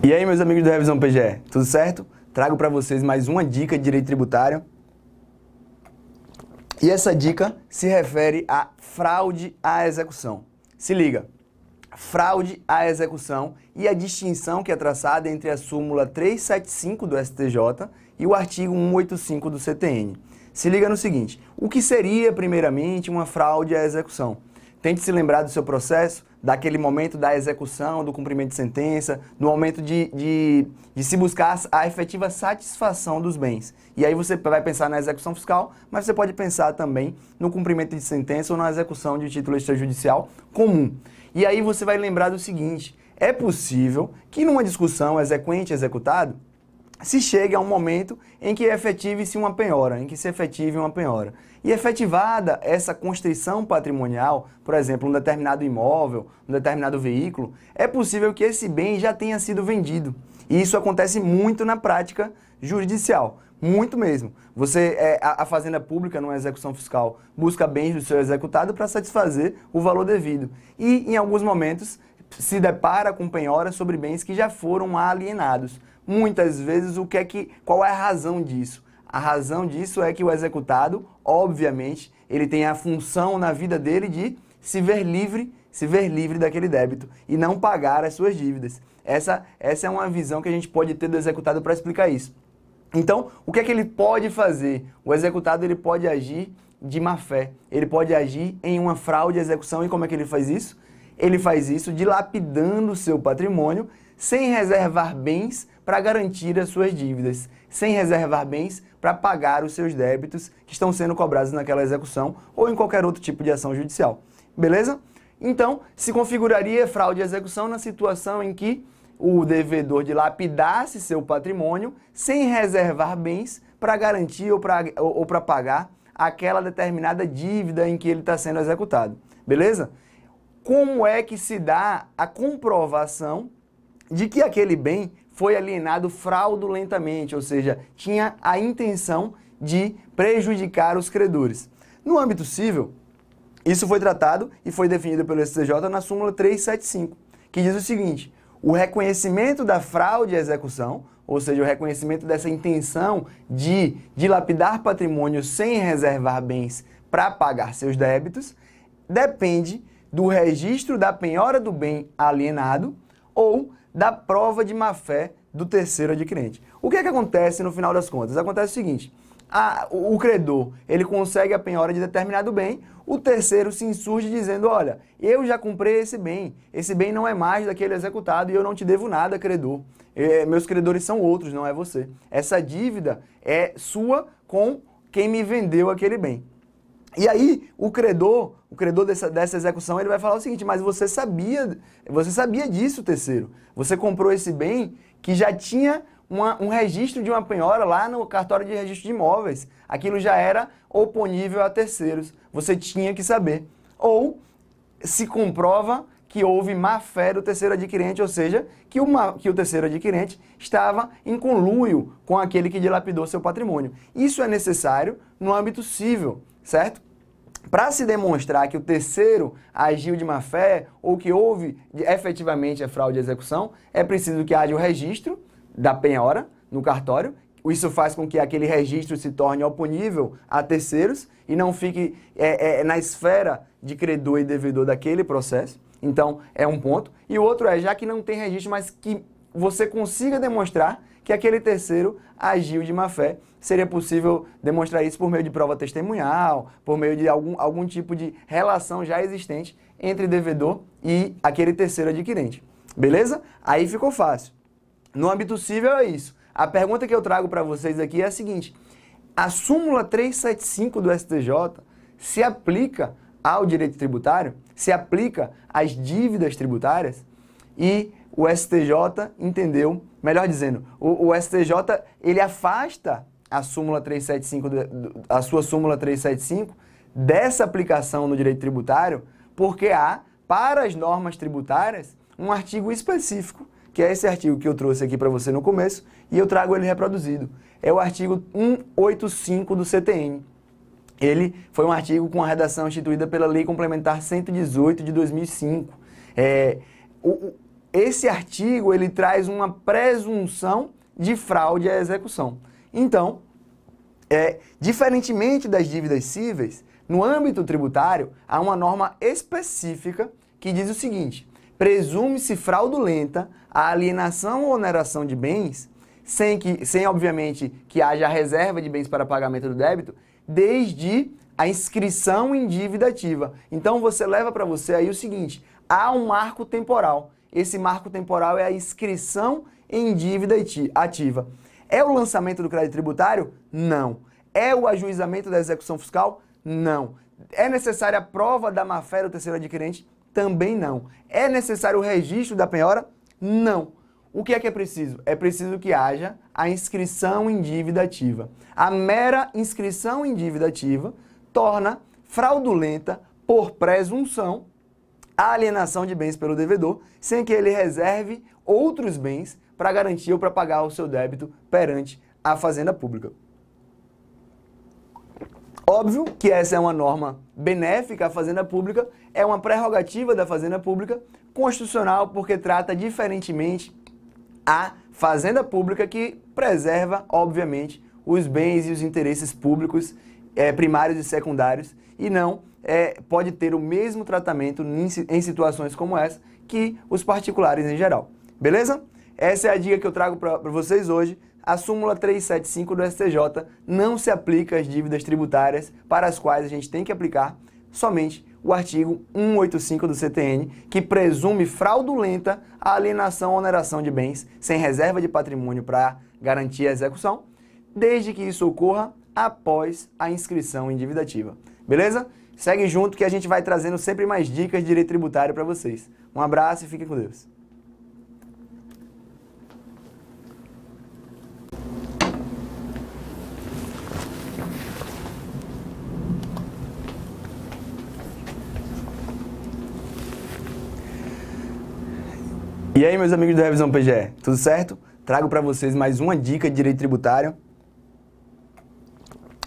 E aí, meus amigos do Revisão PGE, tudo certo? Trago para vocês mais uma dica de direito tributário. E essa dica se refere a fraude à execução. Se liga, fraude à execução e a distinção que é traçada entre a súmula 375 do STJ e o artigo 185 do CTN. Se liga no seguinte, o que seria, primeiramente, uma fraude à execução? Tente se lembrar do seu processo, daquele momento da execução, do cumprimento de sentença, do momento de se buscar a efetiva satisfação dos bens. E aí você vai pensar na execução fiscal, mas você pode pensar também no cumprimento de sentença ou na execução de título extrajudicial comum. E aí você vai lembrar do seguinte, é possível que numa discussão exequente-executado, se chegue a um momento em que efetive-se uma penhora, em que se efetive uma penhora. E efetivada essa constrição patrimonial, por exemplo, um determinado imóvel, um determinado veículo, é possível que esse bem já tenha sido vendido. E isso acontece muito na prática jurisdicial, muito mesmo. A Fazenda Pública, numa execução fiscal, busca bens do seu executado para satisfazer o valor devido. E, em alguns momentos, se depara com penhora sobre bens que já foram alienados. Muitas vezes, qual é a razão disso? A razão disso é que o executado, obviamente, ele tem a função na vida dele de se ver livre daquele débito e não pagar as suas dívidas. Essa é uma visão que a gente pode ter do executado para explicar isso. Então, o que é que ele pode fazer? O executado ele pode agir de má fé, ele pode agir em uma fraude à execução. E como é que ele faz isso? Ele faz isso dilapidando o seu patrimônio sem reservar bens para garantir as suas dívidas, sem reservar bens para pagar os seus débitos que estão sendo cobrados naquela execução ou em qualquer outro tipo de ação judicial. Beleza? Então, se configuraria fraude à execução na situação em que o devedor dilapidasse seu patrimônio sem reservar bens para garantir ou para pagar aquela determinada dívida em que ele está sendo executado. Beleza? Como é que se dá a comprovação de que aquele bem foi alienado fraudulentamente, ou seja, tinha a intenção de prejudicar os credores? No âmbito civil, isso foi tratado e foi definido pelo STJ na súmula 375, que diz o seguinte, o reconhecimento da fraude à execução, ou seja, o reconhecimento dessa intenção de dilapidar patrimônio sem reservar bens para pagar seus débitos, depende do registro da penhora do bem alienado ou da prova de má-fé do terceiro adquirente. O que é que acontece no final das contas? Acontece o seguinte, o credor, ele consegue a penhora de determinado bem, o terceiro se insurge dizendo, olha, eu já comprei esse bem não é mais daquele executado e eu não te devo nada, credor. Meus credores são outros, não é você. Essa dívida é sua com quem me vendeu aquele bem. E aí, o credor dessa execução, ele vai falar o seguinte, mas você sabia disso, terceiro. Você comprou esse bem que já tinha um registro de uma penhora lá no cartório de registro de imóveis. Aquilo já era oponível a terceiros. Você tinha que saber. Ou se comprova que houve má-fé do terceiro adquirente, ou seja, que o terceiro adquirente estava em conluio com aquele que dilapidou seu patrimônio. Isso é necessário no âmbito civil, certo? Para se demonstrar que o terceiro agiu de má-fé ou que houve efetivamente a fraude à execução, é preciso que haja o registro da penhora no cartório. Isso faz com que aquele registro se torne oponível a terceiros e não fique na esfera de credor e devedor daquele processo. Então, é um ponto. E o outro é, já que não tem registro, mas que você consiga demonstrar que aquele terceiro agiu de má-fé, seria possível demonstrar isso por meio de prova testemunhal, por meio de algum tipo de relação já existente entre devedor e aquele terceiro adquirente. Beleza? Aí ficou fácil. No âmbito civil é isso. A pergunta que eu trago para vocês aqui é a seguinte, a súmula 375 do STJ se aplica ao direito tributário? Se aplica às dívidas tributárias? E o STJ entendeu, melhor dizendo, o STJ ele afasta a súmula 375, a sua súmula 375 dessa aplicação no direito tributário, porque há, para as normas tributárias, um artigo específico, que é esse artigo que eu trouxe aqui para você no começo, e eu trago ele reproduzido. É o artigo 185 do CTN. Ele foi um artigo com a redação instituída pela Lei Complementar 118 de 2005. esse artigo ele traz uma presunção de fraude à execução. Então, diferentemente das dívidas cíveis, no âmbito tributário, há uma norma específica que diz o seguinte: presume-se fraudulenta a alienação ou oneração de bens, sem obviamente que haja reserva de bens para pagamento do débito, desde a inscrição em dívida ativa. Então você leva para você aí o seguinte: há um marco temporal. Esse marco temporal é a inscrição em dívida ativa. É o lançamento do crédito tributário? Não. É o ajuizamento da execução fiscal? Não. É necessária a prova da má-fé do terceiro adquirente? Também não. É necessário o registro da penhora? Não. O que é preciso? É preciso que haja a inscrição em dívida ativa. A mera inscrição em dívida ativa torna fraudulenta, por presunção, a alienação de bens pelo devedor, sem que ele reserve outros bens para garantir ou para pagar o seu débito perante a Fazenda Pública. Óbvio que essa é uma norma benéfica à Fazenda Pública, é uma prerrogativa da Fazenda Pública, constitucional, porque trata diferentemente a Fazenda Pública, que preserva, obviamente, os bens e os interesses públicos primários e secundários, e não pode ter o mesmo tratamento em situações como essa que os particulares em geral. Beleza? Essa é a dica que eu trago para vocês hoje. A súmula 375 do STJ não se aplica às dívidas tributárias para as quais a gente tem que aplicar somente o artigo 185 do CTN, que presume fraudulenta a alienação ou oneração de bens sem reserva de patrimônio para garantir a execução, desde que isso ocorra após a inscrição em dívida ativa. Beleza? Segue junto que a gente vai trazendo sempre mais dicas de direito tributário para vocês. Um abraço e fiquem com Deus. E aí, meus amigos do Revisão PGE, tudo certo? Trago para vocês mais uma dica de direito tributário.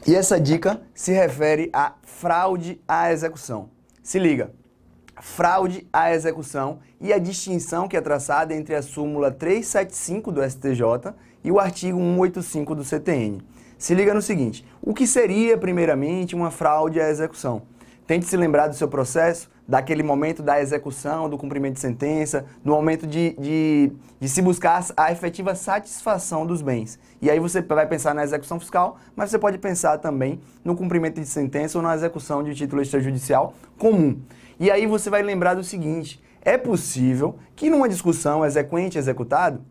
E essa dica se refere a fraude à execução. Se liga, fraude à execução e a distinção que é traçada entre a súmula 375 do STJ e o artigo 185 do CTN. Se liga no seguinte: o que seria, primeiramente, uma fraude à execução? Tente se lembrar do seu processo, daquele momento da execução, do cumprimento de sentença, do momento de se buscar a efetiva satisfação dos bens. E aí você vai pensar na execução fiscal, mas você pode pensar também no cumprimento de sentença ou na execução de título extrajudicial comum. E aí você vai lembrar do seguinte: é possível que numa discussão exequente-executado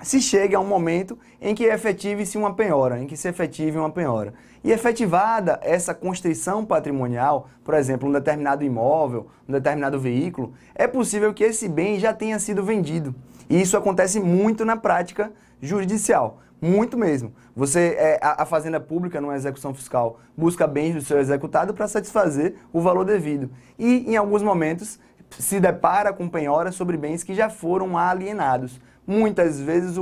se chegue a um momento em que efetive-se uma penhora, em que se efetive uma penhora. E efetivada essa constrição patrimonial, por exemplo, um determinado imóvel, um determinado veículo, é possível que esse bem já tenha sido vendido. E isso acontece muito na prática jurisdicial, muito mesmo. A Fazenda Pública, numa execução fiscal, busca bens do seu executado para satisfazer o valor devido. E, em alguns momentos, se depara com penhora sobre bens que já foram alienados. Muitas vezes,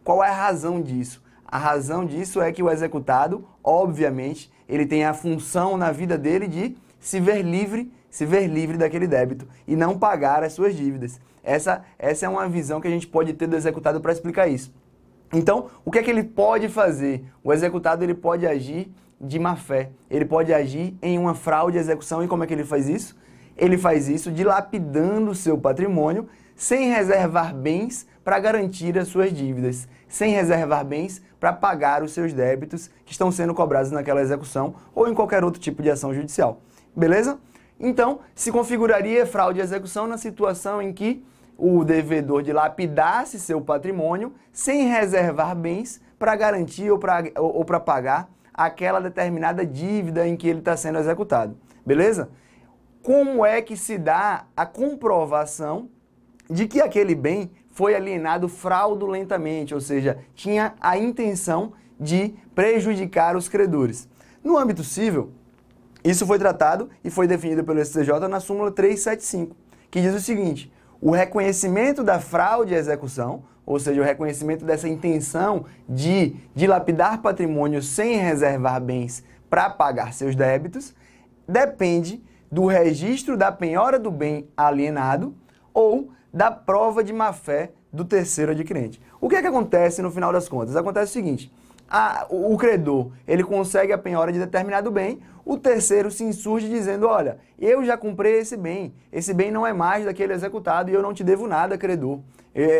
qual é a razão disso? A razão disso é que o executado, obviamente, ele tem a função na vida dele de se ver livre daquele débito e não pagar as suas dívidas. Essa é uma visão que a gente pode ter do executado para explicar isso. Então, o que é que ele pode fazer? O executado ele pode agir de má-fé, ele pode agir em uma fraude à execução. E como é que ele faz isso? Ele faz isso dilapidando o seu patrimônio sem reservar bens para garantir as suas dívidas, sem reservar bens para pagar os seus débitos que estão sendo cobrados naquela execução ou em qualquer outro tipo de ação judicial. Beleza? Então, se configuraria fraude à execução na situação em que o devedor dilapidasse seu patrimônio sem reservar bens para garantir ou para pagar aquela determinada dívida em que ele está sendo executado. Beleza? Como é que se dá a comprovação de que aquele bem foi alienado fraudulentamente, ou seja, tinha a intenção de prejudicar os credores? No âmbito civil, isso foi tratado e foi definido pelo STJ na súmula 375, que diz o seguinte: o reconhecimento da fraude à execução, ou seja, o reconhecimento dessa intenção de dilapidar patrimônio sem reservar bens para pagar seus débitos, depende do registro da penhora do bem alienado ou da prova de má-fé do terceiro adquirente. O que é que acontece no final das contas? Acontece o seguinte, o credor, ele consegue a penhora de determinado bem, o terceiro se insurge dizendo, olha, eu já comprei esse bem não é mais daquele executado e eu não te devo nada, credor.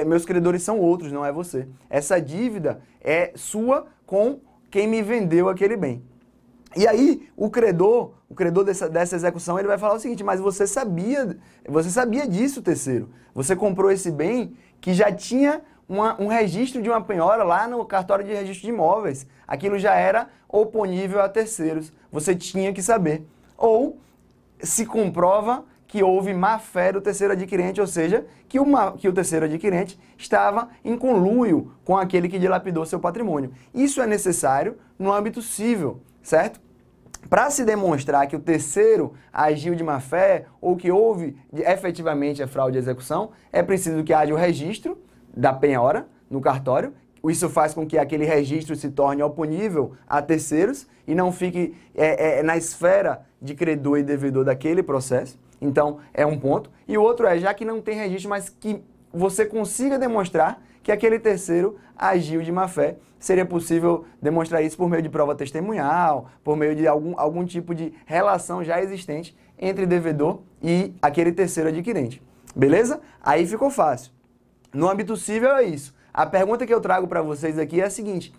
Meus credores são outros, não é você. Essa dívida é sua com quem me vendeu aquele bem. E aí, o credor dessa execução, ele vai falar o seguinte, mas você sabia disso, terceiro. Você comprou esse bem que já tinha um registro de uma penhora lá no cartório de registro de imóveis. Aquilo já era oponível a terceiros. Você tinha que saber. Ou se comprova que houve má-fé do terceiro adquirente, ou seja, que o terceiro adquirente estava em conluio com aquele que dilapidou seu patrimônio. Isso é necessário no âmbito civil, certo? Para se demonstrar que o terceiro agiu de má-fé ou que houve efetivamente a fraude de execução, é preciso que haja o registro da penhora no cartório. Isso faz com que aquele registro se torne oponível a terceiros e não fique na esfera de credor e devedor daquele processo. Então, é um ponto. E o outro é, já que não tem registro, mas que você consiga demonstrar que aquele terceiro agiu de má-fé, seria possível demonstrar isso por meio de prova testemunhal, por meio de algum tipo de relação já existente entre devedor e aquele terceiro adquirente. Beleza? Aí ficou fácil. No âmbito civil é isso. A pergunta que eu trago para vocês aqui é a seguinte: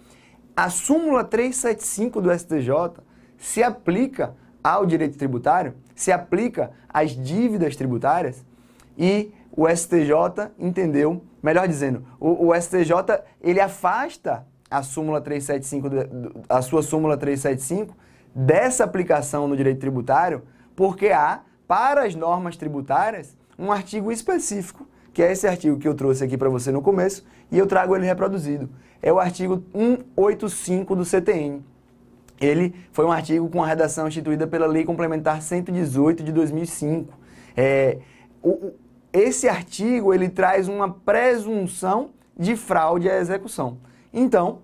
a súmula 375 do STJ se aplica ao direito tributário? Se aplica às dívidas tributárias? E o STJ entendeu, melhor dizendo, o STJ ele afasta a súmula 375, a sua súmula 375 dessa aplicação no direito tributário, porque há, para as normas tributárias, um artigo específico, que é esse artigo que eu trouxe aqui para você no começo, e eu trago ele reproduzido. É o artigo 185 do CTN. Ele foi um artigo com a redação instituída pela Lei Complementar 118 de 2005. Esse artigo, ele traz uma presunção de fraude à execução. Então,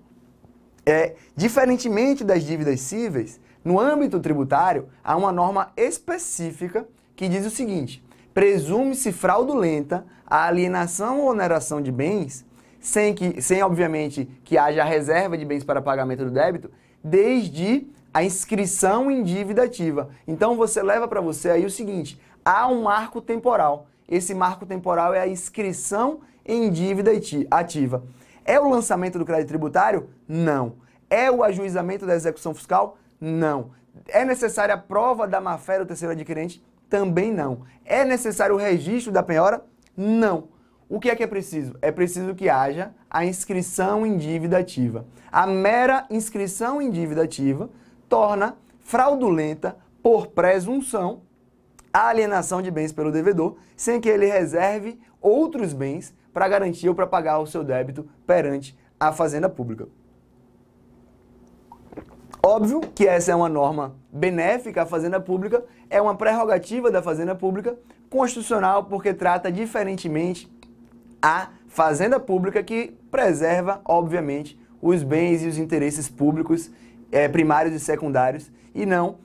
diferentemente das dívidas cíveis, no âmbito tributário, há uma norma específica que diz o seguinte: presume-se fraudulenta a alienação ou oneração de bens, sem obviamente, que haja reserva de bens para pagamento do débito, desde a inscrição em dívida ativa. Então, você leva para você aí o seguinte: há um marco temporal. Esse marco temporal é a inscrição em dívida ativa. É o lançamento do crédito tributário? Não. É o ajuizamento da execução fiscal? Não. É necessária a prova da má-fé do terceiro adquirente? Também não. É necessário o registro da penhora? Não. O que é preciso? É preciso que haja a inscrição em dívida ativa. A mera inscrição em dívida ativa torna fraudulenta, por presunção, a alienação de bens pelo devedor, sem que ele reserve outros bens para garantir ou para pagar o seu débito perante a Fazenda Pública. Óbvio que essa é uma norma benéfica à Fazenda Pública, é uma prerrogativa da Fazenda Pública, constitucional, porque trata diferentemente a Fazenda Pública, que preserva, obviamente, os bens e os interesses públicos primários e secundários, e não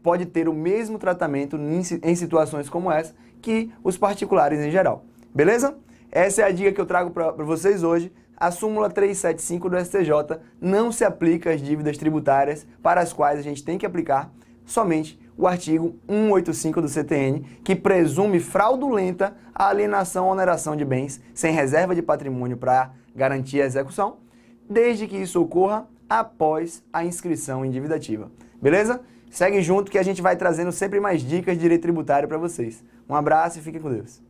pode ter o mesmo tratamento em situações como essa que os particulares em geral. Beleza? Essa é a dica que eu trago para vocês hoje. A súmula 375 do STJ não se aplica às dívidas tributárias para as quais a gente tem que aplicar somente o artigo 185 do CTN, que presume fraudulenta a alienação ou oneração de bens sem reserva de patrimônio para garantir a execução, desde que isso ocorra após a inscrição em dívida ativa. Beleza? Segue junto que a gente vai trazendo sempre mais dicas de direito tributário para vocês. Um abraço e fiquem com Deus.